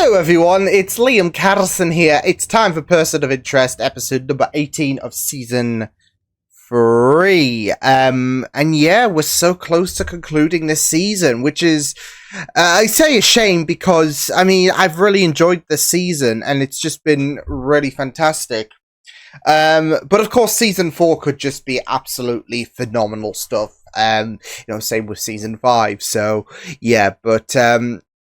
Hello everyone, it's Liam Catterson here. It's time for Person of Interest, episode number 18 of season 3. And yeah, we're so close to concluding this season, which is, I say a shame because, I mean, I've really enjoyed this season and it's just been really fantastic. But of course, season 4 could just be absolutely phenomenal stuff. Same with season 5. So yeah, but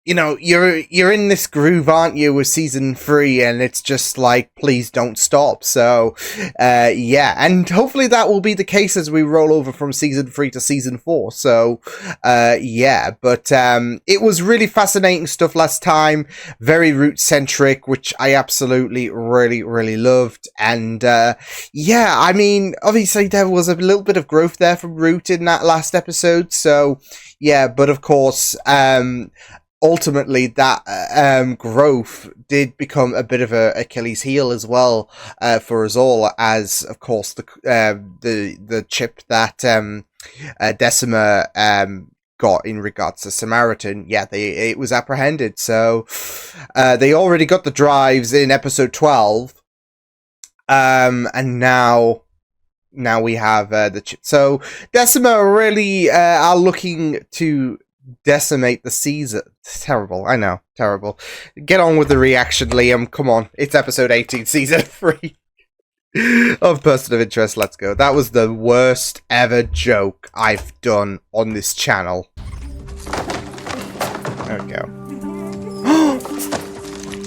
you're in this groove, aren't you, with season 3, and it's just like, please don't stop. So yeah, and hopefully that will be the case as we roll over from season 3 to season 4. So yeah, but it was really fascinating stuff last time, very root centric, which I absolutely really loved. And yeah, I mean, obviously there was a little bit of growth there from Root in that last episode. So yeah, but of course ultimately that growth did become a bit of a Achilles heel as well for us all, as of course the chip that Decima got in regards to Samaritan, yeah, it was apprehended. So they already got the drives in episode 12, and now we have the chip. So Decima really are looking to decimate the season. Terrible, I know, terrible. Get on with the reaction, Liam. Come on, it's episode 18, season 3 of Person of Interest. Let's go. That was the worst ever joke I've done on this channel. There we go.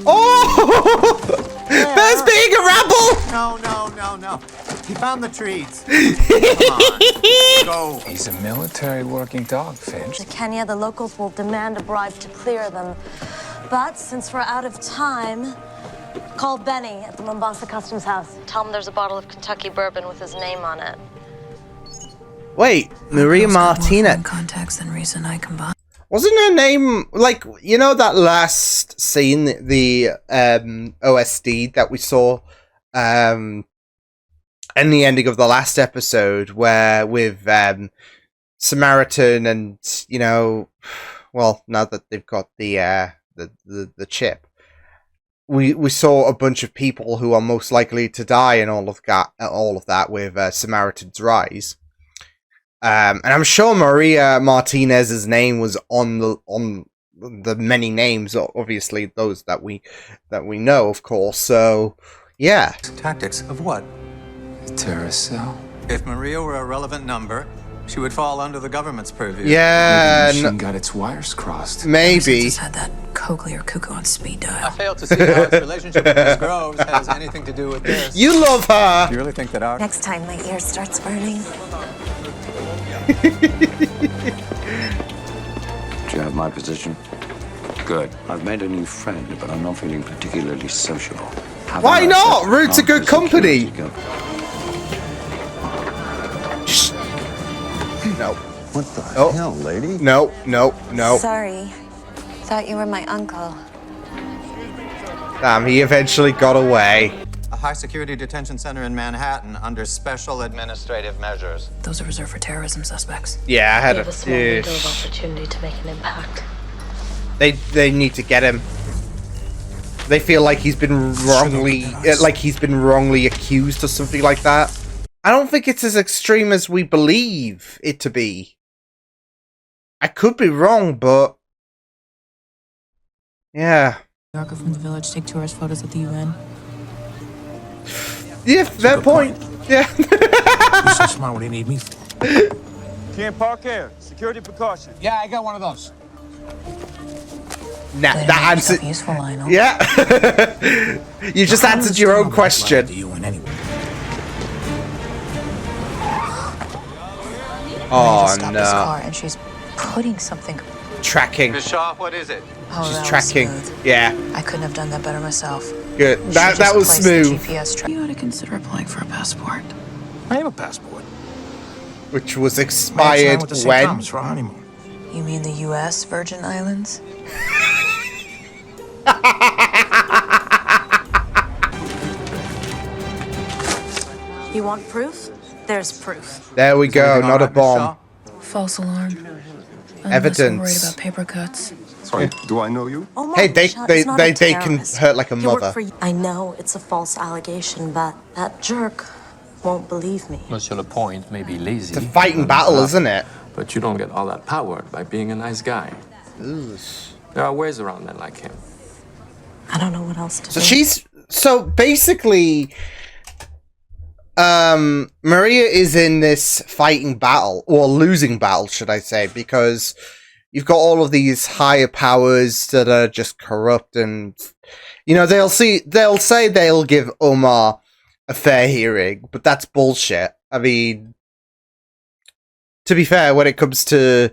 Oh! There's being a rebel! No. He found the trees. Come on. Go. He's a military working dog, Finch. To Kenya, the locals will demand a bribe to clear them. But since we're out of time, call Benny at the Mombasa Customs House. Tell him there's a bottle of Kentucky bourbon with his name on it. Wait, Maria Martinez. Contacts and reason I combine. Wasn't her name, like, you know, that last scene, the OSD that we saw in the ending of the last episode, where with Samaritan and, you know, well, now that they've got the chip, we saw a bunch of people who are most likely to die and all of that with Samaritan's rise. And I'm sure Maria Martinez's name was on the many names, obviously those that we know, of course. So yeah. Tactics of what? A terrorist cell. If Maria were a relevant number, she would fall under the government's purview. Yeah, Maybe the machine got its wires crossed. Maybe. It's had that Coakley or Cuckoo on speed dial. I fail to see how its relationship with Miss Groves has anything to do with this. You love her. Do you really think that our... Next time my ear starts burning. Do you have my position? Good. I've made a new friend, but I'm not feeling particularly sociable. Why not? Root's a good company. No. What the hell, lady? No. Sorry. Thought you were my uncle. Damn, he eventually got away. A high-security detention center in Manhattan under special administrative measures. Those are reserved for terrorism suspects. Yeah, I had a small window of opportunity to make an impact. They need to get him. They feel like he's been wrongly accused or something like that. I don't think it's as extreme as we believe it to be. I could be wrong, but yeah. From the village take tourist photos at the UN. Yeah, fair point. Yeah. You're so smart when they need me. Can't park here. Security precaution. Yeah, I got one of those. Nah, that answered. Useful, Lionel. Yeah. You just answered your own question. Oh Stop no. this car and she's putting something. Tracking. Miss Shaw, what is it? Oh, She's that was tracking. smooth. Yeah. I couldn't have done that better myself. Good. You That should just was place smooth. the GPS you ought to consider applying for a passport. I have a passport. Which was My expired went to St. when? Thomas for our honeymoon. You mean the U.S. Virgin Islands? You want proof? There's proof. There we go. Not a bomb. False alarm. Evidence. Worried about paper cuts. Sorry, do I know you? Omar Hey, they Risha is not a can terrorist. hurt like a He worked mother. for you. I know it's a false allegation, but that jerk won't believe me. Monsieur Lapointe may be lazy. It's a fighting battle, isn't it? But you don't get all that power by being a nice guy. Ooh. There are ways around men like him. I don't know what else to do. So basically, Maria is in this fighting battle, or losing battle, should I say, because you've got all of these higher powers that are just corrupt, and you know they'll say they'll give Omar a fair hearing, but that's bullshit. I mean, to be fair, when it comes to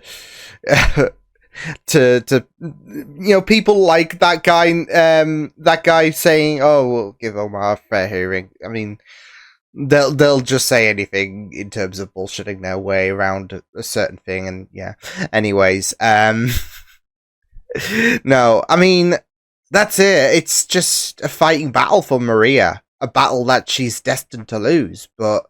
to you know, people like that guy saying, "Oh, we'll give Omar a fair hearing." I mean, they'll just say anything in terms of bullshitting their way around a certain thing, and yeah. Anyways, no, I mean, that's it. It's just a fighting battle for Maria, a battle that she's destined to lose, but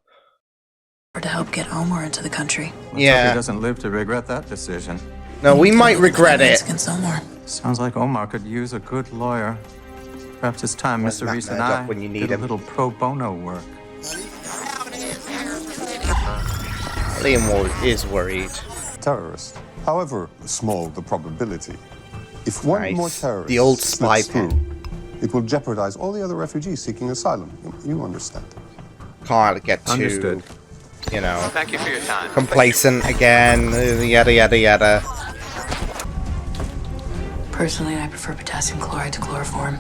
Or to help get Omar into the country. Let's hope yeah. he doesn't live to regret that decision. No, we might regret it. Against Omar. Sounds like Omar could use a good lawyer. Perhaps it's time Where's Mr. Matt Reese and Murdock I when you need did a him? little pro bono work. Liam is worried. Terrorist. However small the probability, if one Nice. more terrorist The old spy slips through, it will jeopardize all the other refugees seeking asylum. You understand? Can't get too, Understood. you know, Thank you for your time. complacent again. Yada yada yada. Personally, I prefer potassium chloride to chloroform.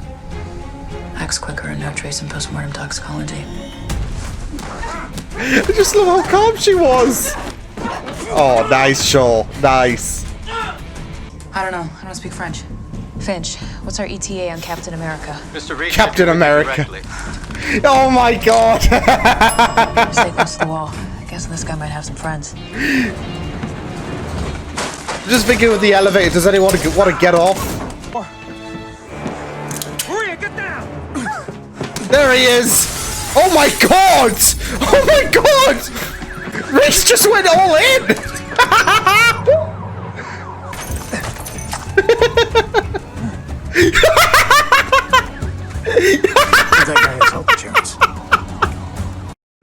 Acts quicker and no trace in postmortem toxicology. I just love how calm she was. Oh, nice, Shaw. Nice. I don't know. I don't speak French. Finch, what's our ETA on Captain America? Mr. Reed, Captain America. directly. Oh my god. Stay close to the wall. I guess this guy might have some friends. Just thinking with the elevator, does anyone want to get off? Maria, get down! There he is. Oh my god. Oh my god. Reese just went all in.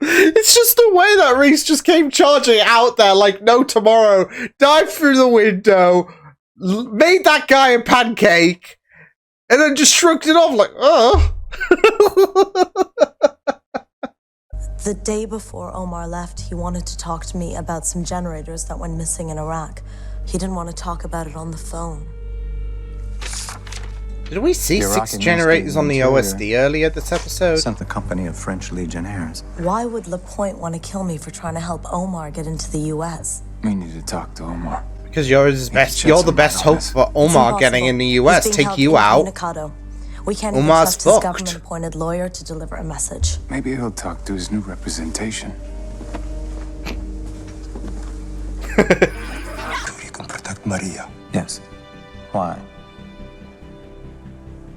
It's just the way that Reese just came charging out there like no tomorrow, dived through the window, made that guy a pancake, and then just shrugged it off like, oh. The day before Omar left, he wanted to talk to me about some generators that went missing in Iraq. He didn't want to talk about it on the phone. Did we see The 6 Iraqi generators on the Ministry OSD earlier this episode? Sent a company of French legionnaires. Why would Lapointe want to kill me for trying to help Omar get into the U.S.? We need to talk to Omar. Because you're his best. shed You're the some best light on hope this. for It's Omar getting impossible. in the He's US. being Take held you out. incommunicado. We can't even Omar's trust his fucked. government-appointed lawyer to deliver a message. Maybe he'll talk to his new representation. You can protect Maria. Yes. Why?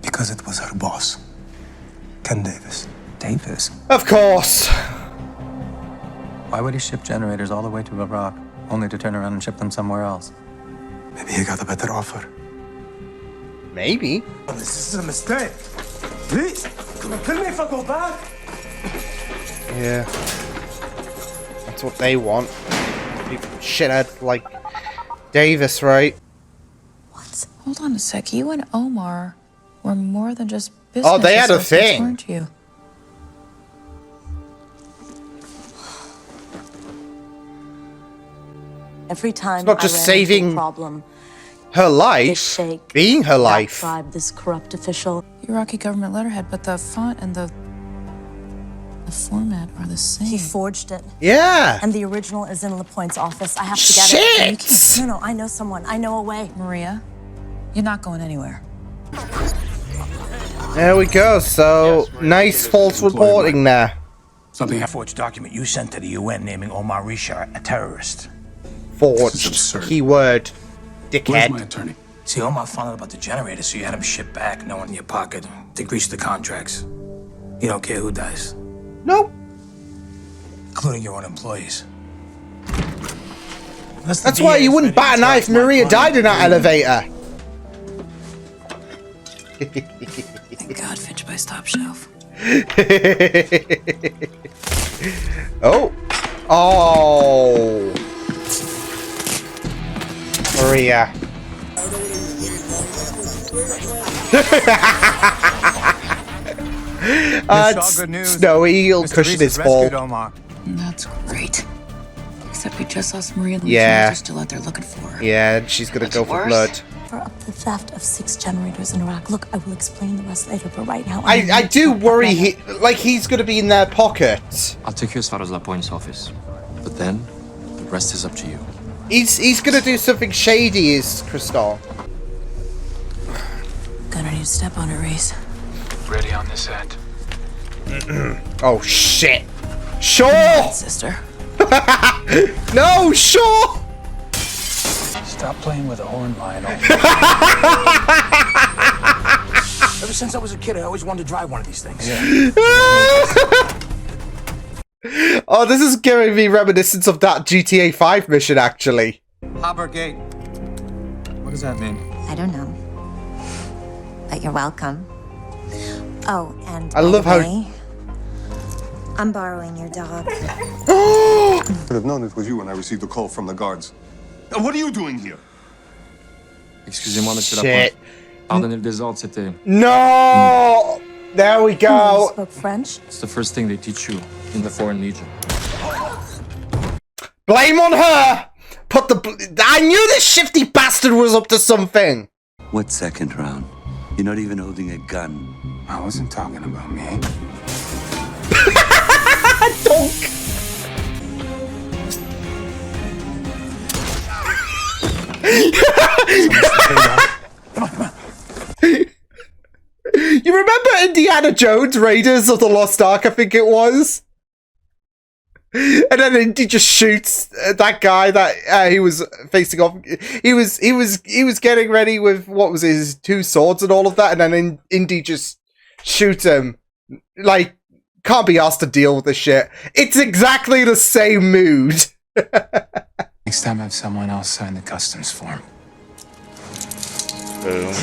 Because it was her boss, Ken Davis. Davis? Of course. Why would he ship generators all the way to Iraq, only to turn around and ship them somewhere else? Maybe he got a better offer. Maybe. This is a mistake. Please, kill me if I go back. Yeah. That's what they want. Shithead like Davis, right? What? Hold on a sec. You and Omar were more than just business Oh, they had a associates, thing. weren't you? Every time not just I ran saving into a problem, Her this life. sheikh, Being her that life. tribe, this corrupt official, Iraqi government letterhead, but the font and the format are the same. he forged it. Yeah. And the original is in Lapointe's office. I have to get it. Shit. No, I know someone. I know a way. Maria, you're not going anywhere. There we go. So, nice false reporting there. Something a forged document you sent to the UN naming Omar Risha a terrorist. This is Forged. absurd. Keyword. Where's Dickhead. my attorney? See, Omar found out about the generator, so you had him shipped back, no one in your pocket, to grease the contracts. You don't care who dies, Nope. including your own employees. That's why you wouldn't bat an eye if Maria died in that elevator. Thank God Finch buys top shelf. Oh. Oh. Maria. It's all good news. Snowy, he'll Mr. cushion Reese his has fall. rescued Omar. That's great. Except we just lost Maria and Yeah. are still out there looking for her. Yeah, she's gonna go for blood. For up the theft of 6 generators in Iraq. Look, I will explain the rest later, but right now... I do worry he's gonna be in their pocket. I'll take you as far as Lapointe's office. But then, the rest is up to you. He's gonna do something shady, is Crystal. Gonna need to step on her, Reese. Ready on this end. Oh shit. Sure! Sister. No, sure! Stop playing with a horn, Lionel. Ever since I was a kid, I always wanted to drive one of these things. Oh, this is giving me reminiscence of that GTA 5 mission, actually. Harbor Gate. What does that mean? I don't know. But you're welcome. Oh, and I love how... I'm borrowing your dog. I could have known it was you when I received a call from the guards. What are you doing here? Excusez-moi, monsieur Shit. Lapointe. Pardonnez le désordre, c'était... No! There we You go. spoke French? It's the first thing they teach you in the Foreign Legion. Blame on her! Put the... I knew this shifty bastard was up to something! What second round? You're not even holding a gun. I wasn't talking about me. Donk! You remember Indiana Jones, Raiders of the Lost Ark, I think it was? And then Indy just shoots that guy that he was facing off. He was getting ready with, what was his 2 swords and all of that, and then Indy just shoots him. Like, can't be asked to deal with this shit. It's exactly the same mood. Next time, have someone else sign the customs form. Boom.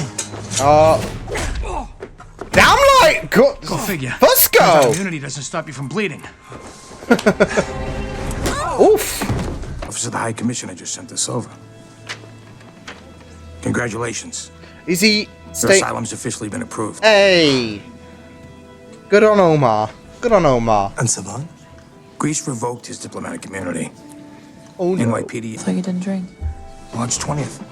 Damn like, go figure. Let's go. Immunity doesn't stop you from bleeding. Oof. Office of the High Commissioner just sent this over. Congratulations. Is he Your asylum's officially been approved. Hey. Good on Omar. Good on Omar. And Savan? Greece revoked his diplomatic immunity. Oh no. NYPD. I thought you didn't drink. March 20th.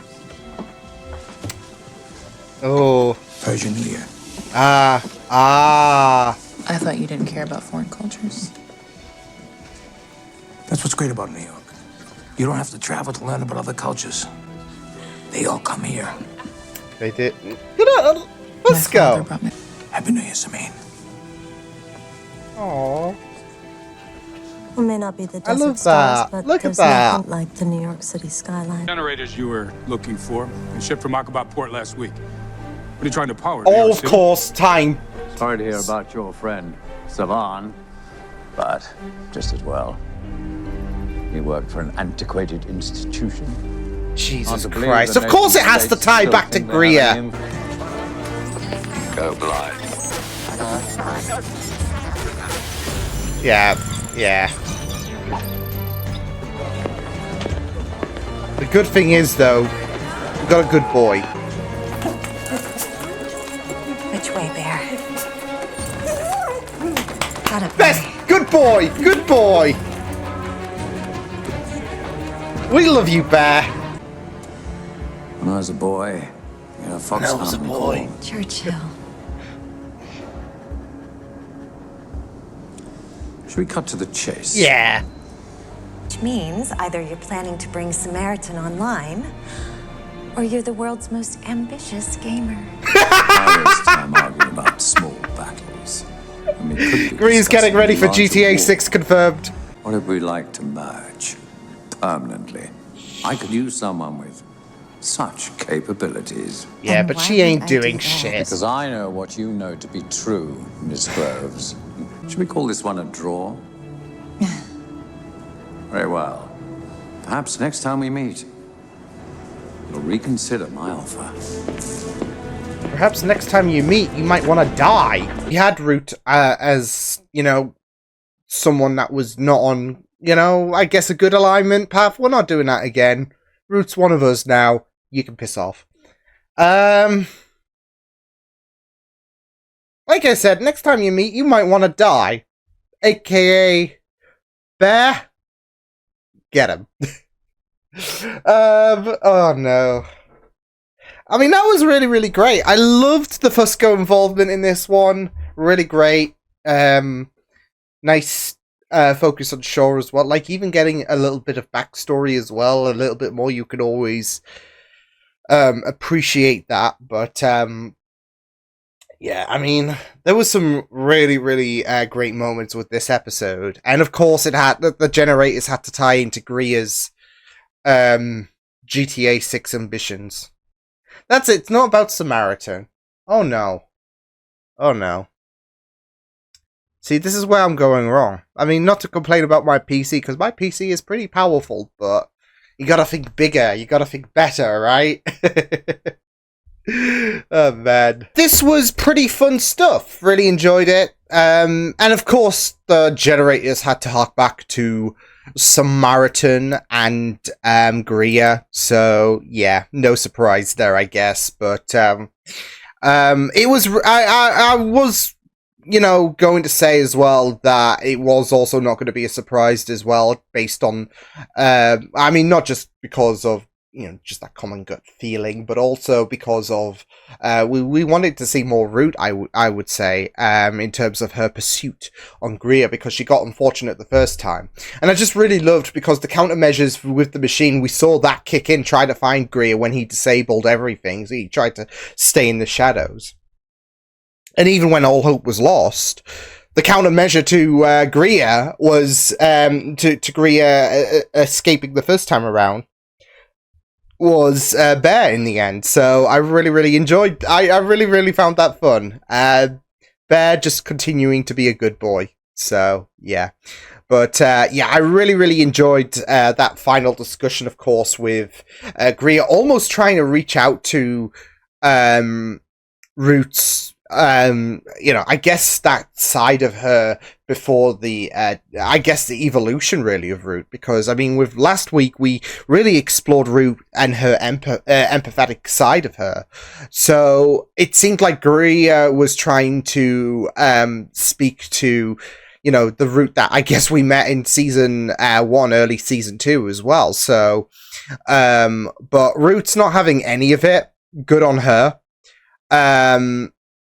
Oh. Persian New Year. Ah. I thought you didn't care about foreign cultures. That's what's great about New York. You don't have to travel to learn about other cultures. They all come here. They did. Let's go. Happy New Year, Samin. Aww. It may not be the I desert love stars, that. but Look at there's that. nothing like the New York City skyline. Generators you were looking for and shipped from Aqaba Port last week. What are you trying to power? New Oh, York of City? course, time. Sorry to hear about your friend, Savan. But just as well. He worked for an antiquated institution. Jesus Hard to believe Christ. the Of course it nation has to states tie still back to think they have Greer. an Go blind. Yeah. The good thing is, though, we've got a good boy. Which way, Bear? Got it, Best! Good boy! Good boy! We love you, Bear. When I was a boy, you know, Fox. When I was a boy. Churchill. Should we cut to the chase? Yeah. Which means either you're planning to bring Samaritan online, or you're the world's most ambitious gamer. I waste time arguing about small battles. I mean, could be Greer's getting ready for discussing GTA larger 6 confirmed. What if we like to merge permanently? I could use someone with such capabilities. Yeah, but she ain't doing shit. Because I know what you know to be true, Miss Groves. Should we call this one a draw? Very well. Perhaps next time we meet, you'll reconsider my offer. perhaps next time you meet, you might want to die. We had Root as, you know, someone that was not on, you know, I guess a good alignment path. We're not doing that again. Root's one of us now. You can piss off. Like I said, next time you meet, you might want to die. AKA... Bear? Get him. Oh no. I mean, that was really, really great. I loved the Fusco involvement in this one. Really great. Nice focus on Shaw as well. Like, even getting a little bit of backstory as well. A little bit more. You could always appreciate that. But, yeah, I mean, there was some really, really great moments with this episode. And, of course, it had the generators had to tie into Gria's GTA 6 ambitions. That's it. It's not about Samaritan. Oh no. Oh no. See, this is where I'm going wrong. I mean, not to complain about my PC, because my PC is pretty powerful, but you gotta think bigger. You gotta think better, right? Oh man. This was pretty fun stuff. Really enjoyed it. And of course, the generators had to hark back to Samaritan and Gria, so yeah, no surprise there, I guess. But it was I was, you know, going to say as well that it was also not going to be a surprise as well, based on I mean, not just because of, you know, just that common gut feeling, but also because of we wanted to see more Root, I would say, in terms of her pursuit on Gria, because she got unfortunate the first time. And I just really loved, because the countermeasures with the machine, we saw that kick in, try to find Gria when he disabled everything. So he tried to stay in the shadows. And even when all hope was lost, the countermeasure to Gria was to Gria escaping the first time around was Bear in the end. So I really, really enjoyed. I really, really found that fun. Bear just continuing to be a good boy. So yeah, but yeah, I really, really enjoyed that final discussion. Of course, with Gria almost trying to reach out to Root's. You know, I guess that side of her before the I guess the evolution really of Root, because I mean, with last week we really explored Root and her empathetic side of her, so it seemed like Gria was trying to speak to, you know, the Root that I guess we met in season 1, early season 2 as well. So but Root's not having any of it. Good on her.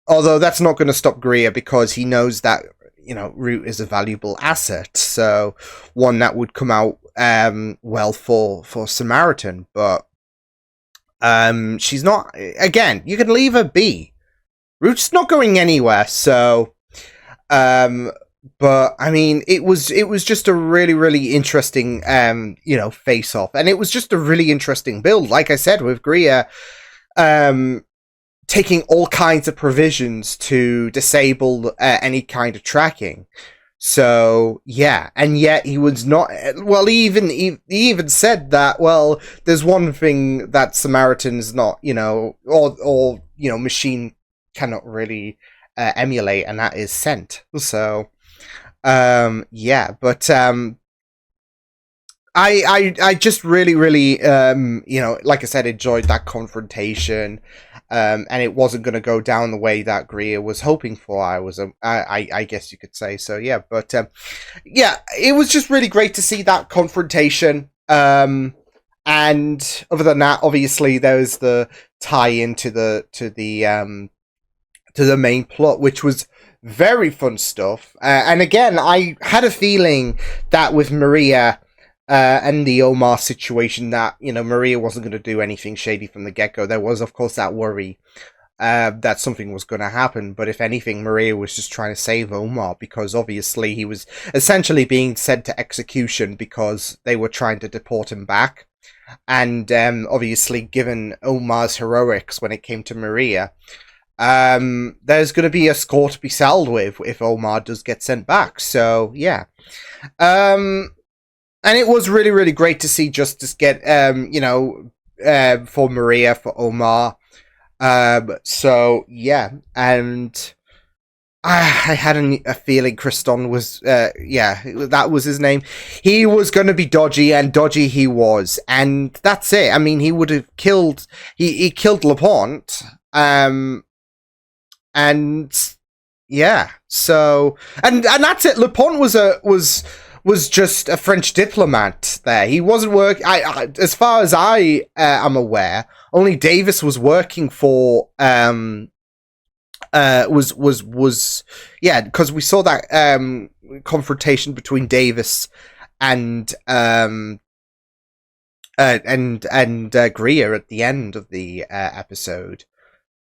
Although that's not going to stop Gria, because he knows that, you know, Root is a valuable asset. So one that would come out well for Samaritan. But she's not. Again, you can leave her be. Root's not going anywhere. So, but I mean, it was just a really, really interesting you know, face off, and it was just a really interesting build. Like I said, with Gria, taking all kinds of provisions to disable any kind of tracking. So yeah, and yet he was not. Well, he even said that. Well, there's one thing that Samaritan's not, you know, or you know, machine cannot really emulate, and that is scent. So yeah, but I just really, really you know, like I said, enjoyed that confrontation. And it wasn't going to go down the way that Gria was hoping for. I guess you could say so. Yeah, but yeah, it was just really great to see that confrontation. And other than that, obviously, there's the tie-in to the main plot, which was very fun stuff. And again, I had a feeling that with Maria and the Omar situation, that, you know, Maria wasn't going to do anything shady from the get-go. There was, of course, that worry that something was going to happen, but if anything, Maria was just trying to save Omar, because obviously he was essentially being sent to execution because they were trying to deport him back. And obviously, given Omar's heroics when it came to Maria, there's going to be a score to be settled with if Omar does get sent back. So yeah, and it was really, really great to see Justice get, you know, for Maria, for Omar. So yeah, and I had a feeling Kriston was, that was his name. He was going to be dodgy, and dodgy he was, and that's it. I mean, he would have killed. He killed LaPointe, and yeah. So and that's it. LaPointe was just a French diplomat there. He wasn't work. As far as I am aware, only Davis was working for because we saw that confrontation between Davis and Greer at the end of the episode.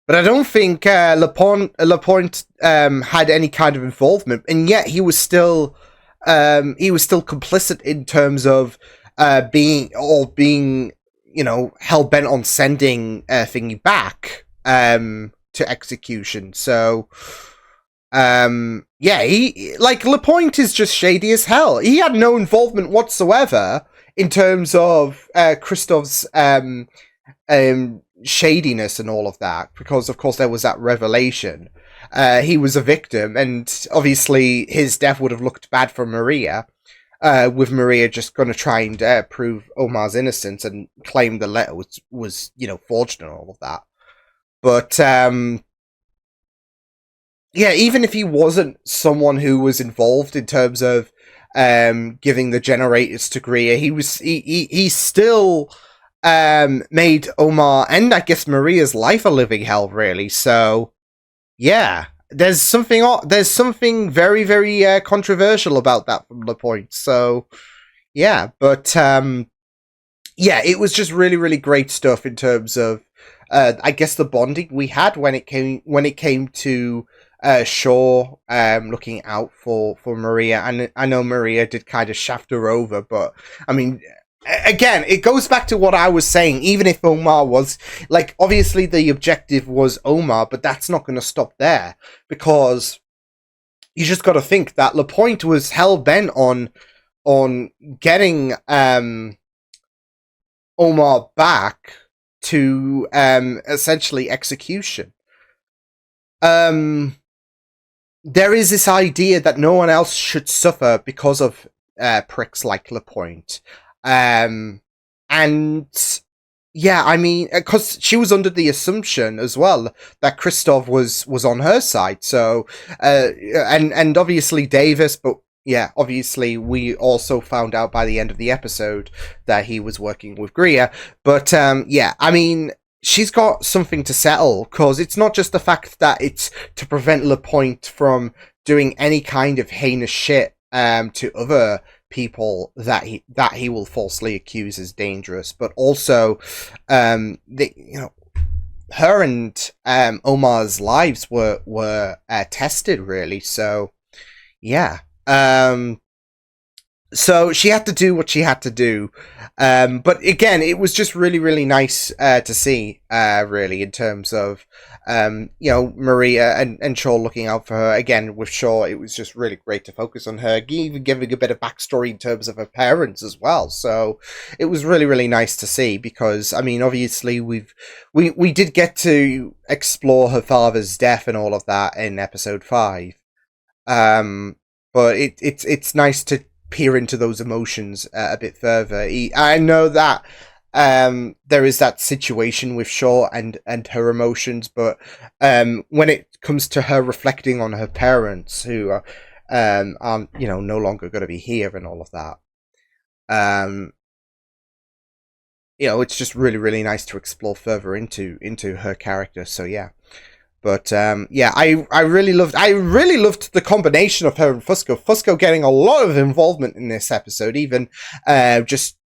But I don't think LaPointe had any kind of involvement, and yet he was still complicit in terms of being hell bent on sending Thingy back to execution. So LaPointe is just shady as hell. He had no involvement whatsoever in terms of Christoph's shadiness and all of that, because of course there was that revelation. He was a victim, and obviously his death would have looked bad for Maria, with Maria just going to try and prove Omar's innocence and claim the letter was forged and all of that. But even if he wasn't someone who was involved in terms of giving the generators to Greer, he still made Omar and I guess Maria's life a living hell, really. So yeah, there's something very, very controversial about that from LaPointe. So yeah, but it was just really, really great stuff in terms of I guess the bonding we had when it came to Shaw looking out for Maria. And I know Maria did kind of shaft her over, but I mean, again, it goes back to what I was saying. Even if Omar was, like, obviously the objective was Omar, but that's not going to stop there, because you just got to think that LaPointe was hell bent on getting Omar back to essentially execution. There is this idea that no one else should suffer because of pricks like LaPointe. And yeah, I mean, because she was under the assumption as well that Christoph was on her side. So, and obviously Davis, but yeah, obviously we also found out by the end of the episode that he was working with Greer. But yeah, I mean, she's got something to settle, because it's not just the fact that it's to prevent LaPointe from doing any kind of heinous shit to other people that he will falsely accuse as dangerous, but also her and Omar's lives were tested, really. So yeah, so she had to do what she had to do, but again, it was just really, really nice to see, really, in terms of Maria and Shaw looking out for her. Again, with Shaw, it was just really great to focus on her, even giving a bit of backstory in terms of her parents as well. So it was really, really nice to see, because I mean, obviously we did get to explore her father's death and all of that in episode 5, but it's nice to peer into those emotions a bit further. I know that there is that situation with Shaw and her emotions, but when it comes to her reflecting on her parents, who are no longer going to be here and all of that, it's just really, really nice to explore further into her character. So yeah. But I really loved the combination of her and Fusco. Fusco getting a lot of involvement in this episode, even just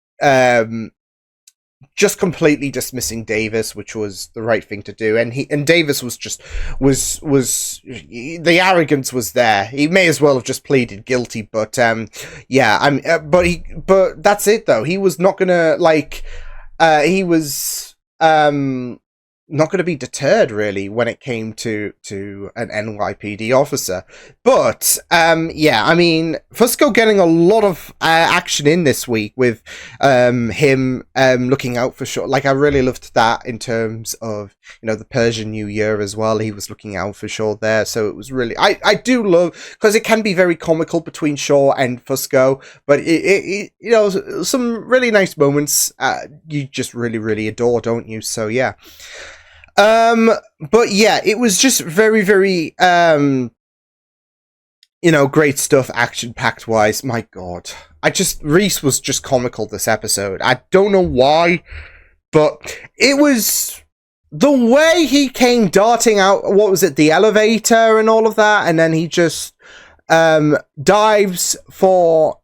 completely dismissing Davis, which was the right thing to do. And Davis was the arrogance was there. He may as well have just pleaded guilty, but but that's it though. He was not gonna he was not going to be deterred really when it came to an NYPD officer. But yeah, I mean, Fusco getting a lot of action in this week with him looking out for Shaw. Like, I really loved that in terms of, you know, the Persian New Year as well. He was looking out for Shaw there, so it was really, I do love, because it can be very comical between Shaw and Fusco, but it you know, some really nice moments you just really adore, don't you? So yeah. But yeah, it was just very, very, you know, great stuff, action-packed wise. My God. Reese was just comical this episode. I don't know why, but it was the way he came darting out, what was it, the elevator and all of that, and then he just, dives for,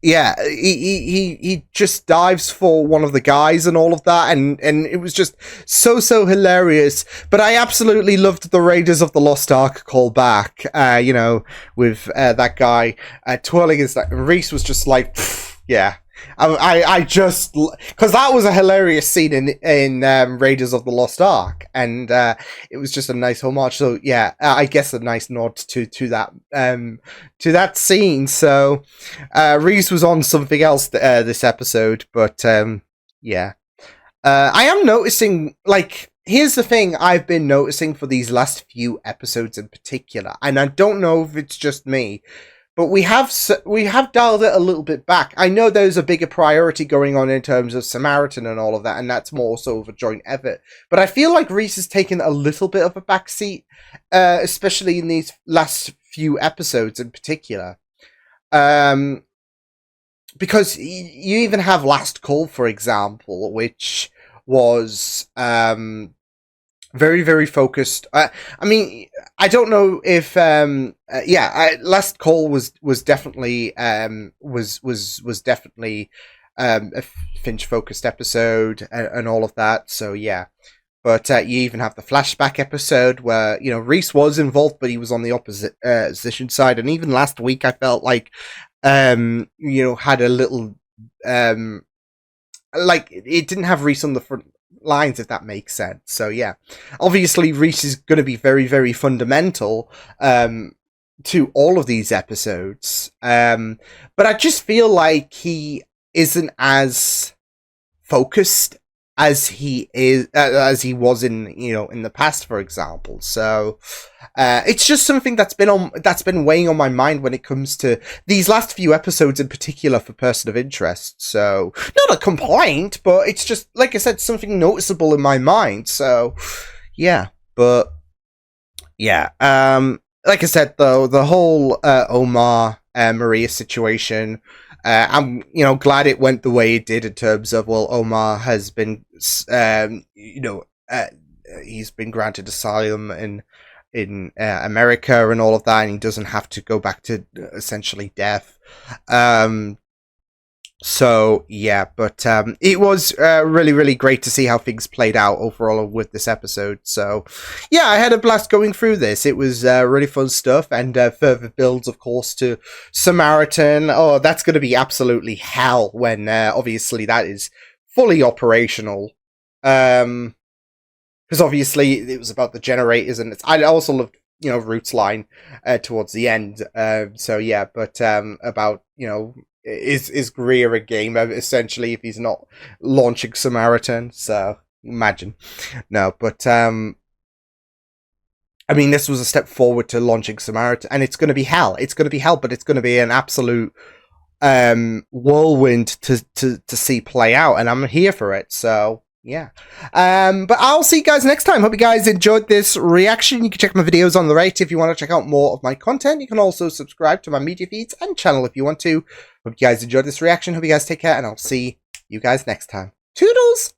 yeah, he just dives for one of the guys and all of that, and it was just so hilarious. But I absolutely loved the Raiders of the Lost Ark callback, you know, with that guy twirling his... Reese was just like, yeah. I just... Because that was a hilarious scene in Raiders of the Lost Ark, and it was just a nice homage. So yeah, I guess a nice nod to that scene. So Reese was on something else this episode, but yeah. I am noticing, like, here's the thing I've been noticing for these last few episodes in particular, and I don't know if it's just me, but we have dialed it a little bit back. I know there's a bigger priority going on in terms of Samaritan and all of that, and that's more so of a joint effort. But I feel like Reese has taken a little bit of a backseat, especially in these last few episodes in particular. Because you even have Last Call, for example, which was very focused. I mean, I don't know if Last Call was definitely was definitely a Finch focused episode and all of that. So yeah, but you even have the flashback episode where, you know, Reese was involved, but he was on the opposition side. And even last week, I felt like you know, had a little like, it didn't have Reese on the front lines, if that makes sense. So yeah, obviously Reese is going to be very fundamental to all of these episodes, but I just feel like he isn't as focused as he was in, you know, in the past, for example. So it's just something that's been weighing on my mind when it comes to these last few episodes in particular for Person of Interest. So not a complaint, but it's just, like I said, something noticeable in my mind. So yeah, but yeah, like I said though, the whole Omar Maria situation, I'm, you know, glad it went the way it did in terms of, well, Omar has been, you know, he's been granted asylum in America and all of that, and he doesn't have to go back to essentially death. So yeah, but it was really great to see how things played out overall with this episode. So yeah, I had a blast going through this. It was really fun stuff, and further builds, of course, to Samaritan. Oh, that's going to be absolutely hell when obviously that is fully operational. Because obviously it was about the generators, and I also loved, you know, Root's line towards the end. So yeah, but about, you know, is Greer a gamer essentially if he's not launching Samaritan? So imagine. No, but I mean, this was a step forward to launching Samaritan, and it's going to be hell. It's going to be hell, but it's going to be an absolute whirlwind to see play out, and I'm here for it. So yeah, but I'll see you guys next time. Hope you guys enjoyed this reaction. You can check my videos on the right if you want to check out more of my content. You can also subscribe to my media feeds and channel if you want to. Hope you guys enjoyed this reaction. Hope you guys take care, and I'll see you guys next time. Toodles!